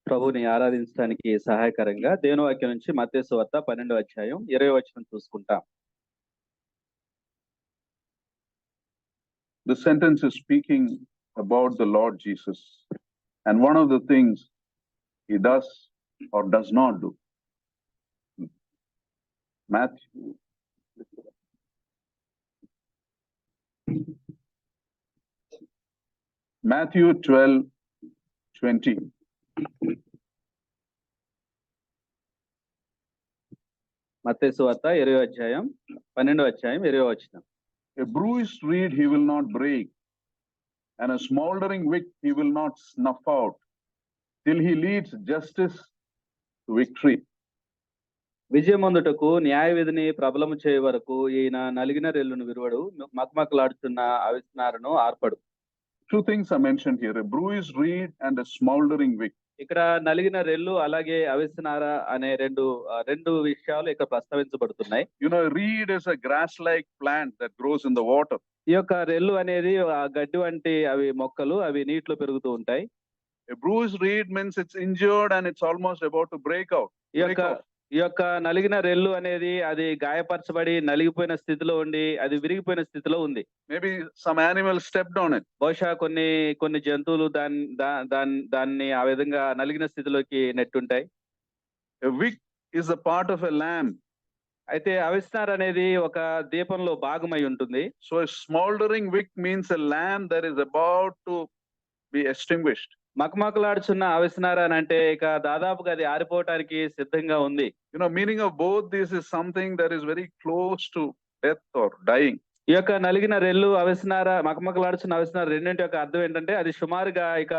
ప్రభుని ఆరాధించడానికి సహాయకరంగా దేవుని వాక్యం నుంచి మత్తయి సువార్త 12వ అధ్యాయం 20వ వచనం చూసుకుంటాం. The sentence is speaking about the Lord Jesus and one of the things he does or does not do. Matthew 12:20. మత్తయి సువార్త 20వ అధ్యాయం 12వ అధ్యాయం 20వ వచనం. A bruised reed he will not break, and a smoldering wick he will not snuff out, till he leads justice to victory. విజయమందుటకు న్యాయ విధిని ప్రబలము చేయ వరకు ఈయన నలిగిన రెల్లును విరువడు, మకమకలాడుతున్న అవిస్నారను ఆర్పడు. Two things are mentioned here: a bruised reed and a smoldering wick. ఇక్కడ నలిగిన రెల్లు అలాగే అవిస్నార అనే రెండు విషయాలు ఇక్కడ ప్రస్తావించబడుతున్నాయి. You know, a reed is a grass-like plant that grows in the water. ఈ యొక్క రెల్లు అనేది ఆ గడ్డి వంటి అవి మొక్కలు, అవి నీటిలో పెరుగుతూ ఉంటాయి. A bruised reed means it's injured and it's almost about to break out. ఈ యొక్క నలిగిన రెల్లు అనేది అది గాయపరచబడి నలిగిపోయిన స్థితిలో ఉండి అది విరిగిపోయిన స్థితిలో ఉంది. Maybe some animal stepped on it. బహుశా కొన్ని జంతువులు దాన్ని ఆ విధంగా నలిగిన స్థితిలోకి నెట్టుంటాయి. A wick is a part of a lamp. అయితే అవిస్నార్ అనేది ఒక దీపంలో భాగమై ఉంటుంది. So a smoldering wick means a lamp that is about to be extinguished. మకమకలాడుచున్న అవిస్నార అని అంటే ఇక దాదాపుగా అది ఆరిపోవటానికి సిద్ధంగా ఉంది. You know, meaning of both these is something that is very close to death or dying. ఈ యొక్క నలిగిన రెల్లు అవిస్నార, మకమకలాడుచున్న అవిస్నార రెండింటి యొక్క అర్థం ఏంటంటే అది సుమారుగా ఇక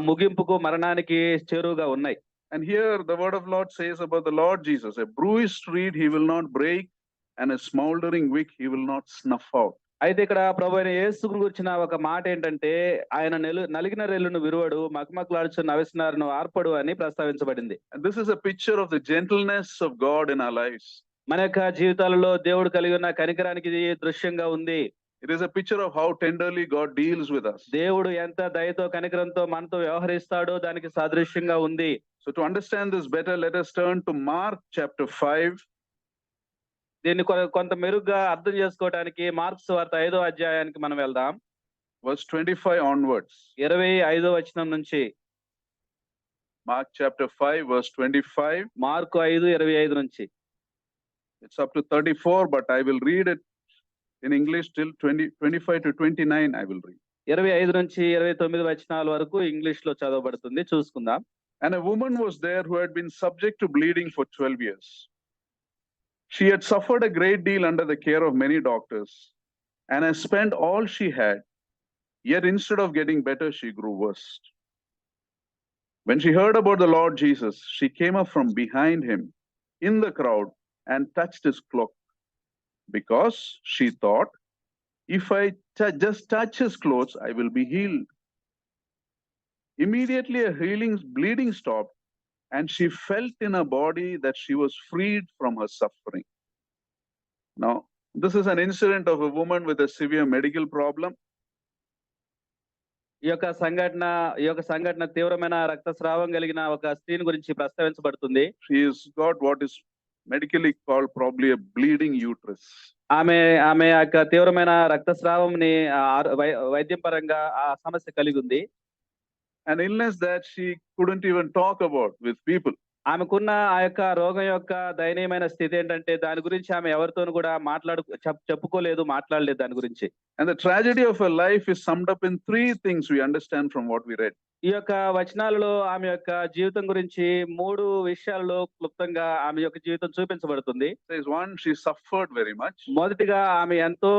ముగింపుకు మరణానికి చేరువుగా ఉన్నాయి. And here the word of Lord says about the Lord Jesus: a bruised reed he will not break, and a smoldering wick he will not snuff out. అయితే ఇక్కడ ప్రభువైన యేసు గురించిన ఒక మాట ఏంటంటే ఆయన నలిగిన రెల్లును విరువడు, మకమకలాడుచున్న అవిస్నారను ఆర్పడు అని ప్రస్తావించబడింది. And this is a picture of the gentleness of God in our lives. మన యొక్క జీవితాలలో దేవుడు కలిగి ఉన్న కనికరానికి ఇది దృశ్యంగా ఉంది. It is a picture of how tenderly God deals with us. దేవుడు ఎంత దయతో కనికరంతో మనతో వ్యవహరిస్తాడో దానికి సాదృశ్యంగా ఉంది. So to understand this better, let us turn to Mark chapter 5. దీన్ని కొంత మెరుగ్గా అర్థం చేసుకోవడానికి మార్కు సువార్త 5వ అధ్యాయానికి మనం వెళ్దాం. Verse 25 onwards. 25వ వచనం నుంచి. Mark chapter 5 verse 25. మార్కు 5:25 నుంచి. It's up to 34, but I will read it in English till 25 to 29 I will read. 25 నుంచి 29 వచనాల వరకు ఇంగ్లీష్ లో చదవబడుతుంది, చూసుకుందాం. And a woman was there who had been subject to bleeding for 12 years. She had suffered a great deal under the care of many doctors and had spent all she had, yet instead of getting better, she grew worse. When she heard about the Lord Jesus, she came up from behind him in the crowd and touched his cloak, because she thought, if I just touch his clothes, I will be healed. Immediately a bleeding stopped, and she felt in her body that she was freed from her suffering. Now, this is an incident of a woman with a severe medical problem. ఈ యొక్క సంఘటన తీవ్రమైన రక్తస్రావం కలిగిన ఒక స్త్రీని గురించి ప్రస్తావించబడుతుంది. She has got what is medically called probably a bleeding uterus. ఆమె యొక్క తీవ్రమైన రక్తస్రావంని వైద్యం పరంగా ఆ సమస్య కలిగి ఉంది. An illness that she couldn't even talk about with people. ఆమెకున్న ఆ యొక్క రోగం యొక్క దయనీయమైన స్థితి ఏంటంటే దాని గురించి ఆమె ఎవరితోనూ కూడా చెప్పుకోలేదు, మాట్లాడలేదు దాని గురించి. And the tragedy of her life is summed up in 3 things we understand from what we read. ఈ యొక్క వచనాలలో ఆమె యొక్క జీవితం గురించి 3 విషయాలలో క్లుప్తంగా ఆమె యొక్క జీవితం చూపించబడుతుంది. There is one, she suffered very much. మొదటిగా ఆమె ఎంతో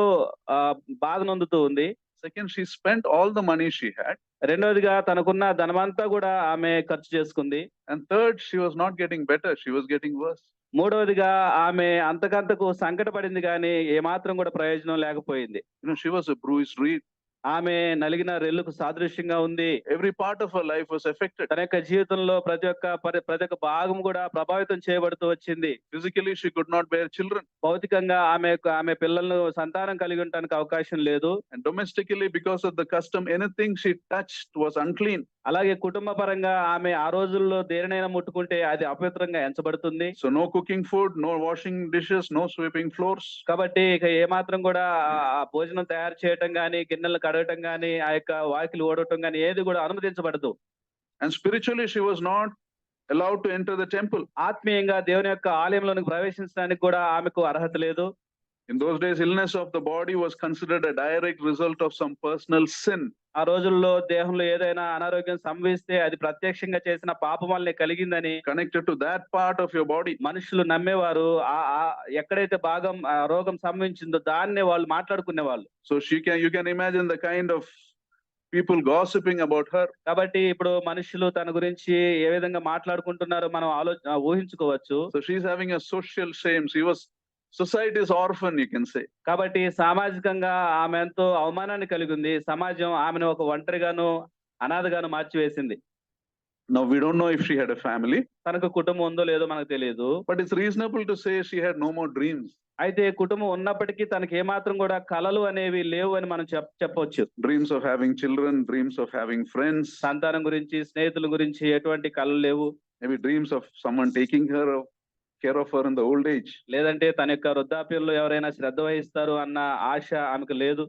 బాధ నొందుతూ ఉంది. Second, she spent all the money she had. రెండోదిగా తనకున్న ధనమంతా కూడా ఆమె ఖర్చు చేసుకుంది. And third, she was not getting better, she was getting worse. మూడవదిగా ఆమె అంతకంతకు సంకటపడింది కానీ ఏమాత్రం కూడా ప్రయోజనం లేకపోయింది. You know, she was a bruised reed. ఆమె నలిగిన రెల్లుకు సాదృశ్యంగా ఉంది. Every part of her life was affected. తన యొక్క జీవితంలో ప్రతి ఒక్క భాగం కూడా ప్రభావితం చేయబడుతూ వచ్చింది. Physically, she could not bear children. భౌతికంగా ఆమె పిల్లలను సంతానం కలిగి ఉండడానికి అవకాశం లేదు. And domestically, because of the custom, anything she touched was unclean. అలాగే కుటుంబ పరంగా ఆమె ఆ రోజుల్లో దేనినైనా ముట్టుకుంటే అది అపవిత్రంగా ఎంచబడుతుంది. So no cooking food, no washing dishes, no sweeping floors. కాబట్టి ఇక ఏమాత్రం కూడా ఆ భోజనం తయారు చేయటం గాని, గిన్నెలు కడగటం గాని, ఆ యొక్క వాకిలి ఊడవటం గాని ఏది కూడా అనుమతించబడదు. And spiritually, she was not allowed to enter the temple. ఆత్మీయంగా దేవుని యొక్క ఆలయంలోనికి ప్రవేశించడానికి కూడా ఆమెకు అర్హత లేదు. In those days, illness of the body was considered a direct result of some personal sin. ఆ రోజుల్లో దేహంలో ఏదైనా అనారోగ్యం సంభవిస్తే అది ప్రత్యక్షంగా చేసిన పాపం వల్లే కలిగిందని Connected to that part of your body. మనుషులు నమ్మేవారు. ఎక్కడైతే భాగం రోగం సంభవించిందో దాన్నే వాళ్ళు మాట్లాడుకునేవాళ్ళు. So you can imagine the kind of people gossiping about her. కాబట్టి ఇప్పుడు మనుషులు తన గురించి ఏ విధంగా మాట్లాడుకుంటున్నారో మనం ఊహించుకోవచ్చు. So she's having a social shame. She was society's orphan, you can say. కాబట్టి సామాజికంగా ఆమె ఎంతో అవమానాన్ని కలిగి ఉంది. సమాజం ఆమెను ఒక ఒంటరిగాను అనాథగాను మార్చివేసింది. Now we don't know if she had a family. తనకు కుటుంబం ఉందో లేదో మనకు తెలియదు. But it's reasonable to say she had no more dreams. అయితే కుటుంబం ఉన్నప్పటికీ తనకి ఏమాత్రం కూడా కలలు అనేవి లేవు అని మనం చెప్పవచ్చు. Dreams of having children, dreams of having friends. సంతానం గురించి, స్నేహితుల గురించి ఎటువంటి కలలు లేవు. Maybe dreams of someone taking care of her in the old age. లేదంటే తన యొక్క వృద్ధాప్యంలో ఎవరైనా శ్రద్ధ వహిస్తారు అన్న ఆశ ఆమెకు లేదు.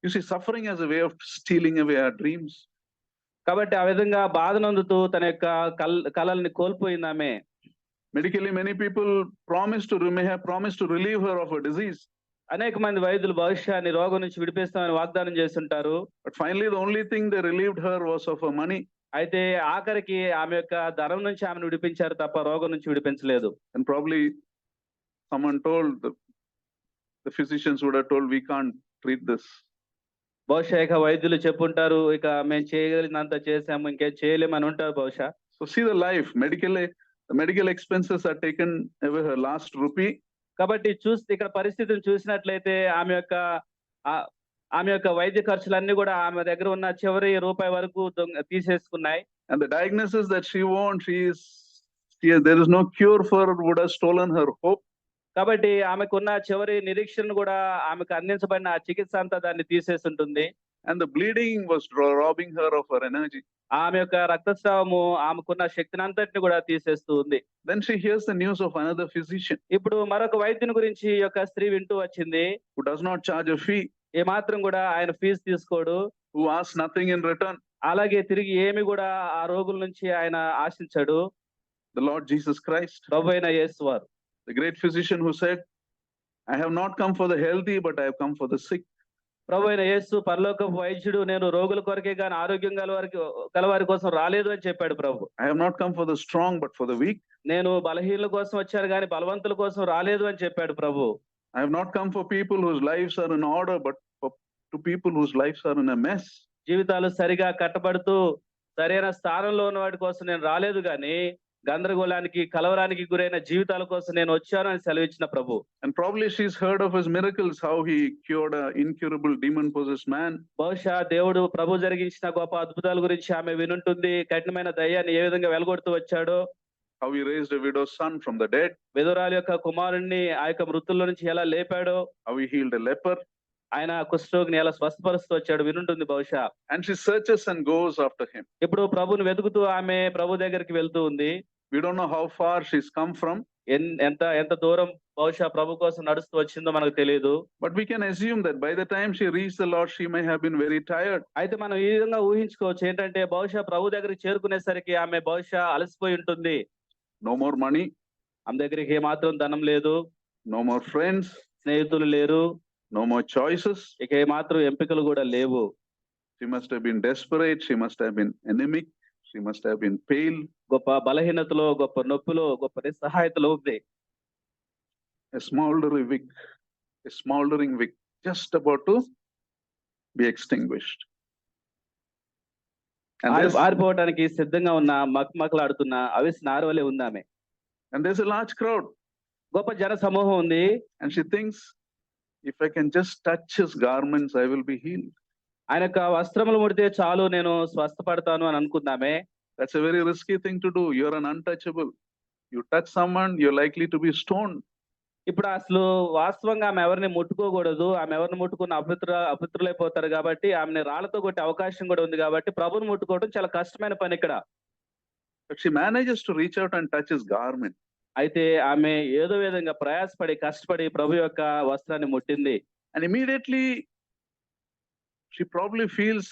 You see, suffering as a way of stealing away our dreams. కాబట్టి ఆ విధంగా బాధనందుతూ తన యొక్క కలల్ని కోల్పోయింది ఆమె. Medically, many people have promised to relieve her of her disease. అనేక మంది వైద్యులు భవిష్యాన్ని రోగం నుంచి విడిపిస్తామని వాగ్దానం చేస్తుంటారు. But finally, the only thing they relieved her was of her money. అయితే ఆఖరికి ఆమె యొక్క ధనం నుంచి ఆమెను విడిపించారు తప్ప రోగం నుంచి విడిపించలేదు. And probably someone told the physicians would have told, we can't treat this. బహుశా ఇక వైద్యులు చెప్పుంటారు, ఇక మేము చేయగలిగినంత చేసాము, ఇంకేం చేయలేమని ఉంటారు బహుశా. So see the life. The medical expenses are taken away her last rupee. కాబట్టి ఇక్కడ పరిస్థితిని చూసినట్లయితే ఆమె యొక్క వైద్య ఖర్చులన్నీ కూడా ఆమె దగ్గర ఉన్న చివరి రూపాయి వరకు తీసేసుకున్నాయి. And the diagnosis that she wants, there is no cure for her, would have stolen her hope. కాబట్టి ఆమెకున్న చివరి నిరీక్షను కూడా ఆమెకు అందించబడిన ఆ చికిత్స అంతా దాన్ని తీసేసి ఉంటుంది. And the bleeding was robbing her of her energy. ఆమె యొక్క రక్తస్రావము ఆమెకున్న శక్తిని అంతటిని కూడా తీసేస్తూ ఉంది. Then she hears the news of another physician. ఇప్పుడు మరొక వైద్యుని గురించి ఈ యొక్క స్త్రీ వింటూ వచ్చింది. Who does not charge a fee. ఏ మాత్రం కూడా ఆయన ఫీజు తీసుకోడు. Who asks nothing in return. అలాగే తిరిగి ఏమి కూడా ఆ రోగుల నుంచి ఆయన ఆశించాడు. The Lord Jesus Christ. ప్రభువైన యేసు వారు. The great physician who said, I have not come for the healthy, but I have come for the sick. ప్రభువైన యేసు పరలోకపు వైద్యుడు, నేను రోగుల కొరకే గాని ఆరోగ్యం గలవారి కోసం రాలేదు అని చెప్పాడు ప్రభు. I have not come for the strong, but for the weak. నేను బలహీనుల కోసం వచ్చాను గాని బలవంతుల కోసం రాలేదు అని చెప్పాడు ప్రభు. I have not come for people whose lives are in order, but to people whose lives are in a mess. జీవితాలు సరిగా కట్టబడుతూ సరైన స్థానంలో ఉన్న వాటి కోసం నేను రాలేదు గాని గందరగోళానికి, కలవరానికి గురైన జీవితాల కోసం నేను వచ్చాను అని సెలవిచ్చిన ప్రభు. And probably she's heard of his miracles, how he cured an incurable demon-possessed man. బహుశా దేవుడు ప్రభు జరిగించిన గొప్ప అద్భుతాల గురించి ఆమె వినుంటుంది. కఠినమైన దయ్యాన్ని ఏ విధంగా వెలగొడుతూ వచ్చాడో, how he raised a widow's son from the dead. విధురాలి యొక్క కుమారుణ్ణి ఆ యొక్క మృతుల్లో నుంచి ఎలా లేపాడో, how he healed a leper. ఆయన కుష్ఠరోగిని ఎలా స్వస్థపరుస్తూ వచ్చాడు వినుంటుంది బహుశా. And she searches and goes after him. ఇప్పుడు ప్రభుని వెతుకుతూ ఆమె ప్రభు దగ్గరికి వెళ్తూ ఉంది. We don't know how far she's come from. ఎంత దూరం బహుశా ప్రభు కోసం నడుస్తూ వచ్చిందో మనకు తెలియదు. But we can assume that by the time she reached the Lord, she may have been very tired. అయితే మనం ఈ విధంగా ఊహించుకోవచ్చు ఏంటంటే బహుశా ప్రభు దగ్గరికి చేరుకునేసరికి ఆమె బహుశా అలసిపోయి ఉంటుంది. No more money. ఆమె దగ్గరికి ఏమాత్రం ధనం లేదు. No more friends. స్నేహితులు లేరు. No more choices. ఇక ఏమాత్రం ఎంపికలు కూడా లేవు. She must have been desperate. She must have been anemic. She must have been pale. గొప్ప బలహీనతలో, గొప్ప నొప్పిలో, గొప్ప నిస్సహాయతలో ఉంది. A smoldering wick just about to be extinguished. ఆరిపోవడానికి సిద్ధంగా ఉన్న మక్మకలాడుతున్న అవిసిన ఆరవలే ఉందామె. And there's a large crowd. గొప్ప జన సమూహం ఉంది. And she thinks, if I can just touch his garments, I will be healed. ఆయన యొక్క వస్త్రములు ముడితే చాలు, నేను స్వస్థపడతాను అని అనుకుందామే. That's a very risky thing to do. You're an untouchable. You touch someone, you're likely to be stoned. ఇప్పుడు అసలు వాస్తవంగా ఆమె ఎవరిని ముట్టుకోకూడదు. ఆమె ఎవరిని ముట్టుకున్న అపవిత్రులైపోతారు కాబట్టి ఆమెని రాళ్ళతో కొట్టే అవకాశం కూడా ఉంది కాబట్టి ప్రభువుని ముట్టుకోవడం చాలా కష్టమైన పని ఇక్కడ. But she manages to reach out and touch his garment. అయితే ఆమె ఏదో విధంగా ప్రయాసపడి కష్టపడి ప్రభు యొక్క వస్త్రాన్ని ముట్టింది. And immediately she probably feels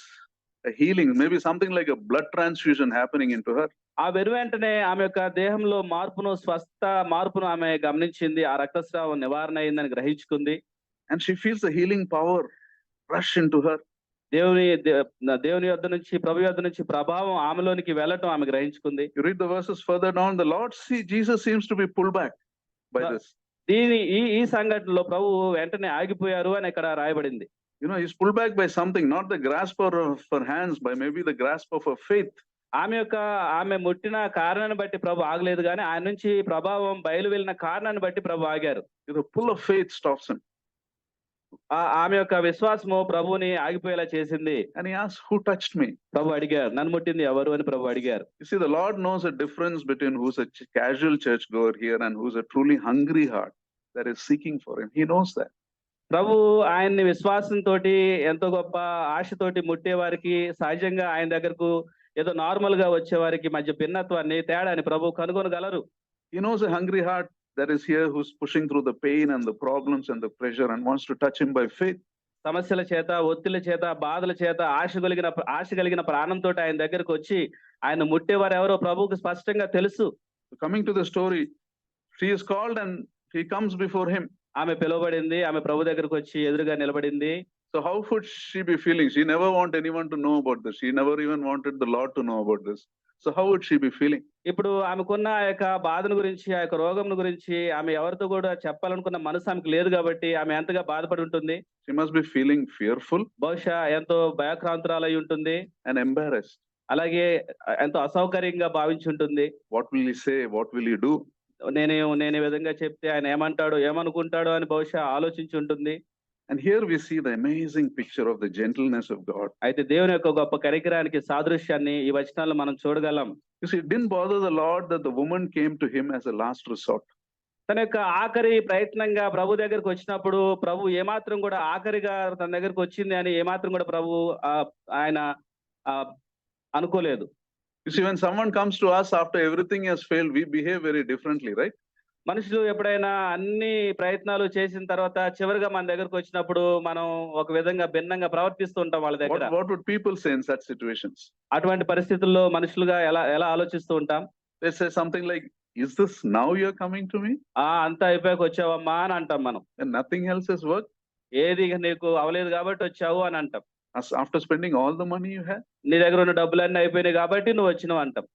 a healing, maybe something like a blood transfusion happening into her. ఆ వెనువెంటనే ఆమె యొక్క దేహంలో మార్పును ఆమె గమనించింది. ఆ రక్తస్రావం నివారణ అయిందని గ్రహించుకుంది. And she feels the healing power rush into her. దేవుని యొద్ద నుంచి ప్రభు యొద్ద నుంచి ప్రభావం ఆమెలోనికి వెళ్ళటం ఆమె గ్రహించుకుంది. You read the verses further down, Jesus seems to be pulled back by this. ఈ సంఘటనలో ప్రభు వెంటనే ఆగిపోయారు అని ఇక్కడ రాయబడింది. You know, he's pulled back by something, not the grasp of her hands, by maybe the grasp of her faith. ఆమె ముట్టిన కారణాన్ని బట్టి ప్రభు ఆగలేదు కానీ ఆయన నుంచి ప్రభావం బయలు వెళ్ళిన కారణాన్ని బట్టి ప్రభు ఆగారు. The pull of faith stops him. ఆమె యొక్క విశ్వాసము ప్రభువుని ఆగిపోయేలా చేసింది. And he asks, who touched me? ప్రభు అడిగారు, నన్ను ముట్టింది ఎవరు అని ప్రభు అడిగారు. You see, the Lord knows a difference between who's a casual churchgoer here and who's a truly hungry heart that is seeking for him. He knows that. ప్రభు ఆయన్ని విశ్వాసంతో ఎంతో గొప్ప ఆశతోటి ముట్టే వారికి సహజంగా ఆయన దగ్గరకు ఏదో నార్మల్ గా వచ్చే వారికి మధ్య భిన్నత్వాన్ని తేడాని ప్రభు కనుగొనగలరు. He knows a hungry heart that is here who's pushing through the pain and the problems and the pressure and wants to touch him by faith. సమస్యల చేత, ఒత్తిళ్ల చేత, బాధల చేత ఆశ కలిగిన ప్రాణంతో ఆయన దగ్గరకు వచ్చి ఆయన ముట్టేవారు ఎవరో ప్రభువుకు స్పష్టంగా తెలుసు. Coming to the story, she is called and he comes before him. ఆమె పిలువబడింది, ఆమె ప్రభు దగ్గరకు వచ్చి ఎదురుగా నిలబడింది. So how would she be feeling? She never wanted anyone to know about this. She never even wanted the Lord to know about this. So how would she be feeling? ఇప్పుడు ఆమెకున్న ఆ యొక్క బాధను గురించి, ఆ యొక్క రోగం గురించి ఆమె ఎవరితో కూడా చెప్పాలనుకున్న మనసు ఆమెకు లేదు కాబట్టి ఆమె ఎంతగా బాధపడి ఉంటుంది. She must be feeling fearful. బహుశా ఎంతో భయక్రాంతురాలై ఉంటుంది. And embarrassed. అలాగే ఎంతో అసౌకర్యంగా భావించి ఉంటుంది. What will he say? What will he do? నేను ఈ విధంగా చెప్తే ఆయన ఏమంటాడో ఏమనుకుంటాడో అని బహుశా ఆలోచించి ఉంటుంది. And here we see the amazing picture of the gentleness of God. అయితే దేవుని యొక్క గొప్ప కనికరానికి సాదృశ్యాన్ని ఈ వచనాల్లో మనం చూడగలం. You see, it didn't bother the Lord that the woman came to him as a last resort. తన యొక్క ఆఖరి ప్రయత్నంగా ప్రభు దగ్గరకు వచ్చినప్పుడు ప్రభు ఏమాత్రం కూడా ఆఖరిగా తన దగ్గరకు వచ్చింది అని ఏమాత్రం కూడా ప్రభు ఆయన అనుకోలేదు. You see, when someone comes to us after everything has failed, we behave very differently, right? మనుషులు ఎప్పుడైనా అన్ని ప్రయత్నాలు చేసిన తర్వాత చివరిగా మన దగ్గరకు వచ్చినప్పుడు మనం ఒక విధంగా భిన్నంగా ప్రవర్తిస్తూ ఉంటాం వాళ్ళ దగ్గర. What would people say in such situations? అటువంటి పరిస్థితుల్లో మనుషులుగా ఎలా ఆలోచిస్తూ ఉంటాం? They say something like, is this now you're coming to me? అంతా అయిపోయాక వచ్చావమ్మా అని అంటాం మనం. And nothing else has worked? ఏది నీకు అవలేదు కాబట్టి వచ్చావు అని అంటాం. After spending all the money you had? నీ దగ్గర ఉన్న డబ్బులన్నీ అయిపోయినాయి కాబట్టి నువ్వు వచ్చినావు అంటాం.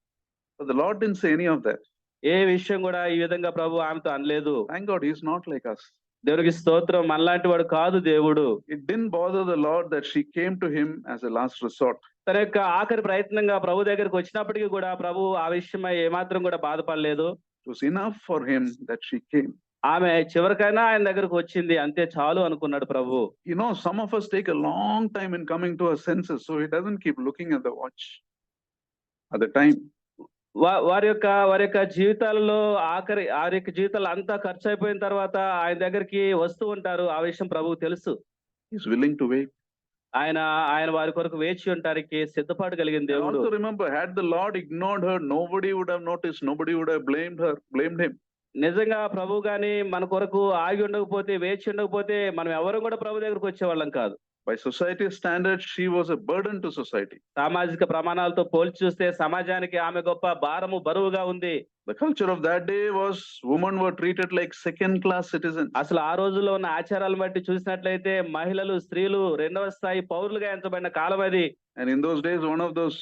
But the Lord didn't say any of that. ఏ విషయం కూడా ఈ విధంగా ప్రభు ఆమెతో అనలేదు. Thank God he's not like us. దేవునికి స్తోత్రం, మనలాంటి వాడు కాదు దేవుడు. It didn't bother the Lord that she came to him as a last resort. తన యొక్క ఆఖరి ప్రయత్నంగా ప్రభు దగ్గరకు వచ్చినప్పటికీ కూడా ప్రభు ఆ విషయమై ఏమాత్రం కూడా బాధపడలేదు. It was enough for him that she came. ఆమె చివరికైనా ఆయన దగ్గరకు వచ్చింది, అంతే చాలు అనుకున్నాడు ప్రభు. You know, some of us take a long time in coming to our senses, so he doesn't keep looking at the watch at the time. వారి యొక్క జీవితాలలో వారి యొక్క జీవితాలు అంతా ఖర్చు అయిపోయిన తర్వాత ఆయన దగ్గరికి వస్తూ ఉంటారు. ఆ విషయం ప్రభువుకు తెలుసు. He's willing to wait. ఆయన వారి కొరకు వేచి ఉండడానికి సిద్ధపాటు కలిగిన దేవుడు. Also remember, had the Lord ignored her, nobody would have noticed, nobody would have blamed him. నిజంగా ప్రభు గాని మన కొరకు ఆగి ఉండకపోతే, వేచి ఉండకపోతే మనం ఎవరు కూడా ప్రభు దగ్గరకు వచ్చేవాళ్ళం కాదు. By society's standards, she was a burden to society. సామాజిక ప్రమాణాలతో పోల్చి చూస్తే సమాజానికి ఆమె గొప్ప భారము, బరువుగా ఉంది. The culture of that day was women were treated like second-class citizens. అసలు ఆ రోజుల్లో ఉన్న ఆచారాలను బట్టి చూసినట్లయితే మహిళలు, స్త్రీలు రెండవ స్థాయి పౌరులుగా ఎంచబడిన కాలం అది. And in those days, one of those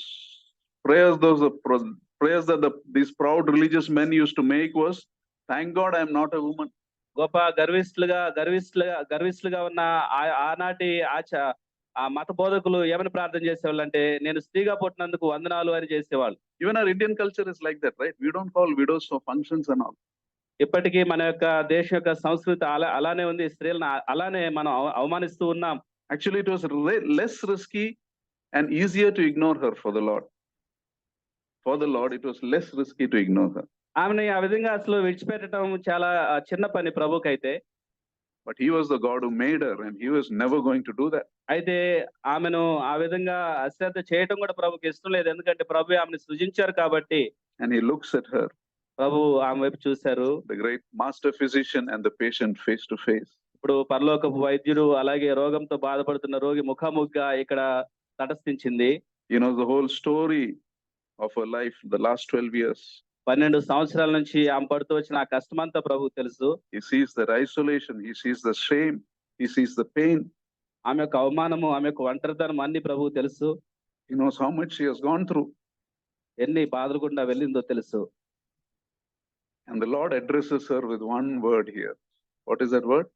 prayers that these proud religious men used to make was, "Thank God I am not a woman." గొప్ప గర్విష్ఠులుగా ఉన్న ఆనాటి ఆ మత బోధకులు ఏమని ప్రార్థన చేసేవాళ్ళు అంటే, నేను స్త్రీగా పుట్టినందుకు వందనాలు అని చేసేవాళ్ళు. Even our Indian culture is like that, right? We don't call widows for functions and all. ఇప్పటికీ మన యొక్క దేశం యొక్క సంస్కృతి అలానే ఉంది. స్త్రీలను అలానే మనం అవమానిస్తూ ఉన్నాం. Actually, it was less risky and easier to ignore her for the Lord. For the Lord, it was less risky to ignore her. ఆమెని ఆ విధంగా అసలు విడిచిపెట్టడం చాలా చిన్న పని ప్రభుకైతే. But he was the God who made her, and he was never going to do that. అయితే ఆమెను ఆ విధంగా అశ్రద్ధ చేయటం కూడా ప్రభుకి ఇష్టం లేదు. ఎందుకంటే ప్రభు ఆమెను సృజించారు కాబట్టి. And he looks at her, ప్రభు ఆమె వైపు చూశారు. the great master physician and the patient face to face. ఇప్పుడు పరలోకపు వైద్యుడు అలాగే రోగంతో బాధపడుతున్న రోగి ముఖాముఖిగా ఇక్కడ తటస్థించింది. He knows the whole story of her life, the last 12 years. 12 సంవత్సరాల నుంచి ఆమె పడుతూ వచ్చిన ఆ కష్టమంతా ప్రభుకు తెలుసు. He sees that isolation, he sees the shame, he sees the pain. ఆమె యొక్క అవమానము, ఆమె యొక్క ఒంటరితనం అన్ని ప్రభువు తెలుసు. He knows how much she has gone through. ఎన్ని బాధలు గుండా వెళ్ళిందో తెలుసు. And the Lord addresses her with one word here. What is that word?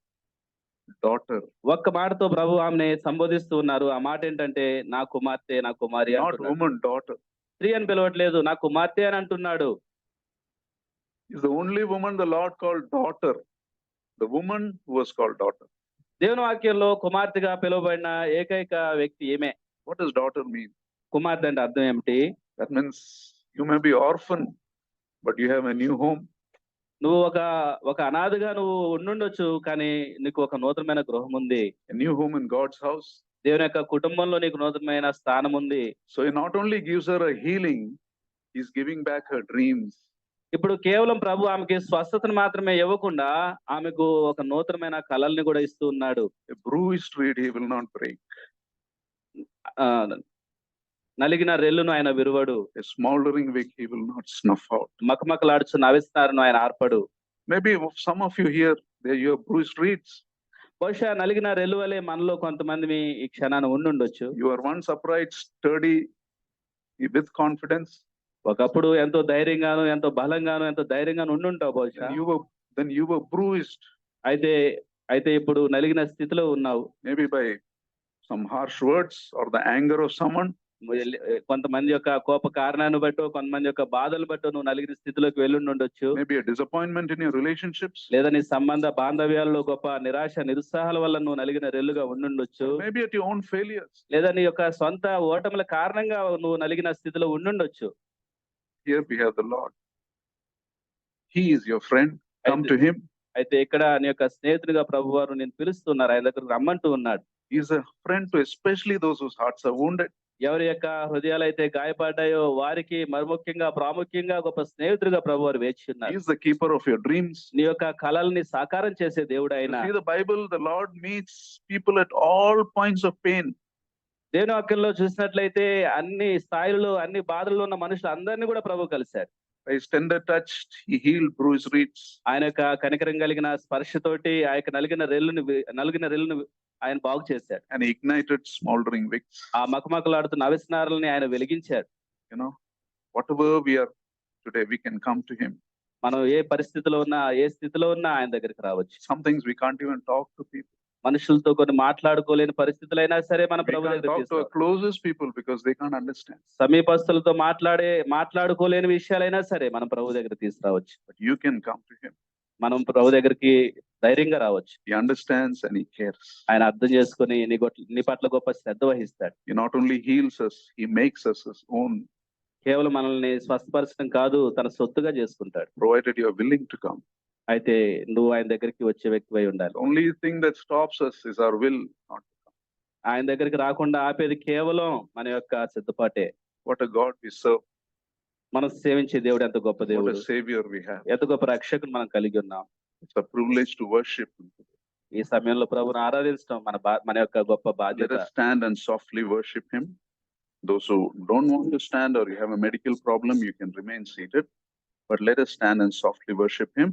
Daughter. ఒక్క మాటతో ప్రభు ఆమెని సంబోధిస్తూ ఉన్నారు. ఆ మాట ఏంటంటే నా కుమార్తె, నా కుమారి Not అంటున్నాడు. woman, daughter. స్త్రీ అని పిలవట్లేదు, నా కుమార్తె అని అంటున్నాడు. Is the only woman the Lord called daughter. The woman who was called daughter. దేవుని వాక్యంలో కుమార్తెగా పిలువబడిన ఏకైక వ్యక్తి ఈమె. What does daughter mean? కుమార్తె అంటే అర్థం ఏమిటి? That means you may be orphan, but you have a new home. నువ్వు ఒక అనాథగా నువ్వు ఉండుండొచ్చు, కానీ నీకు ఒక నూతనమైన గృహం ఉంది. A new home in God's house. దేవుని యొక్క కుటుంబంలో నీకు నూతనమైన స్థానం ఉంది. So he not only gives her a healing, he's giving back her dreams. ఇప్పుడు కేవలం ప్రభు ఆమెకి స్వస్థతను మాత్రమే ఇవ్వకుండా ఆమెకు ఒక నూతనమైన కళల్ని కూడా ఇస్తూ ఉన్నాడు. A bruised reed he will not break. నలిగిన రెల్లును ఆయన విరువడు. A smoldering wick he will not snuff out. మకమకలాడుచున్న అవిస్తారును ఆయన ఆర్పడు. Maybe some of you here, you have bruised reeds. బహుశా నలిగిన రెల్లు వలె మనలో కొంతమంది ఈ క్షణాన్ని ఉండుండొచ్చు. You were once upright, sturdy, with confidence. ఒకప్పుడు ఎంతో ధైర్యంగాను, ఎంతో బలంగాను, ఎంతో ధైర్యంగాను ఉండుంటావు బహుశా. Then you were bruised. అయితే ఇప్పుడు నలిగిన స్థితిలో ఉన్నావు. Maybe by some harsh words or the anger of someone. కొంతమంది యొక్క కోప కారణాన్ని బట్టో, కొంతమంది యొక్క బాధలు బట్టో నువ్వు నలిగిన స్థితిలోకి వెళ్ళుండొచ్చు. Maybe a disappointment in your relationships. లేదా నీ సంబంధ బాంధవ్యాల్లో గొప్ప నిరాశ నిరుత్సాహాల వల్ల నువ్వు నలిగిన రెల్లుగా ఉండుండొచ్చు. Maybe at your own failures. లేదా నీ యొక్క సొంత ఓటముల కారణంగా నువ్వు నలిగిన స్థితిలో ఉండుండొచ్చు. Here we have the Lord. He is your friend. Come to him. అయితే ఇక్కడ నీ యొక్క స్నేహితునిగా ప్రభువారు నేను పిలుస్తున్నారు, ఆయన దగ్గరకు రమ్మంటూ ఉన్నాడు. He is a friend to especially those whose hearts are wounded. ఎవరి యొక్క హృదయాలు అయితే గాయపడ్డాయో వారికి మరుముఖ్యంగా ప్రాముఖ్యంగా గొప్ప స్నేహితుడిగా ప్రభువారు వేచి ఉన్నారు. He is the keeper of your dreams. నీ యొక్క కలల్ని సాకారం చేసే దేవుడు ఆయన. See the Bible, the Lord meets people at all points of pain. దేవుని వాక్యంలో చూసినట్లయితే అన్ని స్థాయిలలో, అన్ని బాధల్లో ఉన్న మనుషులు అందరినీ కూడా ప్రభు కలిశాడు. By his tender touch, he healed bruised reeds. ఆయన యొక్క కనికరం కలిగిన స్పర్శతోటి ఆ యొక్క నలిగిన రెల్లును ఆయన బాగు చేశాడు. And he ignited smoldering wicks. ఆ మకమకలాడుతున్న అవిస్నారాలని ఆయన వెలిగించాడు. You know, whatever we are today, we can come to him. మనం ఏ పరిస్థితిలో ఉన్నా, ఏ స్థితిలో ఉన్నా ఆయన దగ్గరికి రావచ్చు. Some things we can't even talk to people. మనుషులతో కొన్ని మాట్లాడుకోలేని పరిస్థితులైనా సరే మన ప్రభు We can't దగ్గరికి talk to our closest people because they can't understand. సమీపస్తులతో మాట్లాడుకోలేని విషయాలైనా సరే మనం ప్రభు దగ్గర తీసుకురావచ్చు. But you can come to him. మనం ప్రభు దగ్గరికి ధైర్యంగా రావచ్చు. He understands and he cares. ఆయన అర్థం చేసుకుని నీ పట్ల గొప్ప శ్రద్ధ వహిస్తాడు. He not only heals us, he makes us his own. కేవలం మనల్ని స్వస్థపరచడం కాదు, తన సొత్తుగా చేసుకుంటాడు. Provided you are willing to come. అయితే నువ్వు ఆయన దగ్గరికి వచ్చే వ్యక్తివై ఉండాలి. The only thing that stops us is our will not to come. ఆయన దగ్గరికి రాకుండా ఆపేది కేవలం మన యొక్క సిద్ధపాటే. What a God we serve. మనం సేవించే దేవుడు ఎంత గొప్ప What దేవుడు, a savior we have. ఎంత గొప్ప రక్షకుడు మనం కలిగి ఉన్నాం. It's a privilege to worship him. ఈ సమయంలో ప్రభువును ఆరాధించడం మన యొక్క గొప్ప Let బాధ్యత. us stand and softly worship him. Those who don't want to stand or you have a medical problem, you can remain seated. But let us stand and softly worship him.